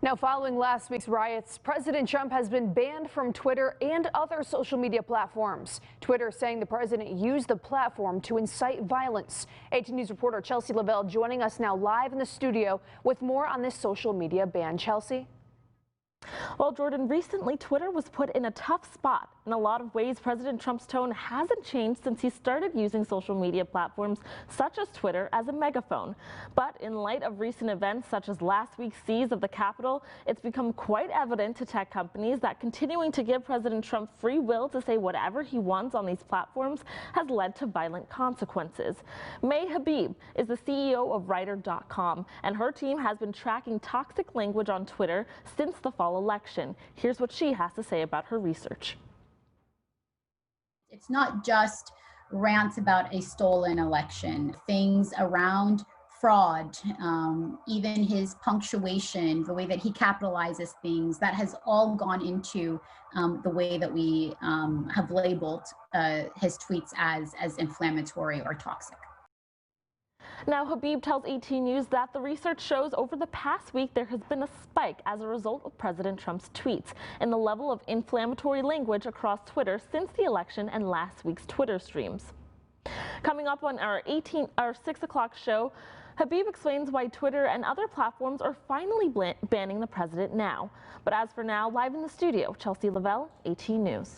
Now, following last week's riots, President Trump has been banned from Twitter and other social media platforms. Twitter saying the president used the platform to incite violence. 18 News reporter Chelsea Lavelle joining us now live in the studio with more on this social media ban. Chelsea? Well, Jordan, recently Twitter was put in a tough spot. In a lot of ways, President Trump's tone hasn't changed since he started using social media platforms such as Twitter as a megaphone. But in light of recent events such as last week's siege of the Capitol, it's become quite evident to tech companies that continuing to give President Trump free will to say whatever he wants on these platforms has led to violent consequences. May Habib is the CEO of Writer.com, and her team has been tracking toxic language on Twitter since the fall election. Here's what she has to say about her research. It's not just rants about a stolen election, things around fraud, even his punctuation, the way that he capitalizes things, that has all gone into the way that we have labeled his tweets as inflammatory or toxic. Now, Habib tells 18 News that the research shows over the past week there has been a spike as a result of President Trump's tweets in the level of inflammatory language across Twitter since the election and last week's Twitter streams. Coming up on our 6 o'clock show, Habib explains why Twitter and other platforms are finally banning the president now. But as for now, live in the studio, Chelsea Lavelle, 18 News.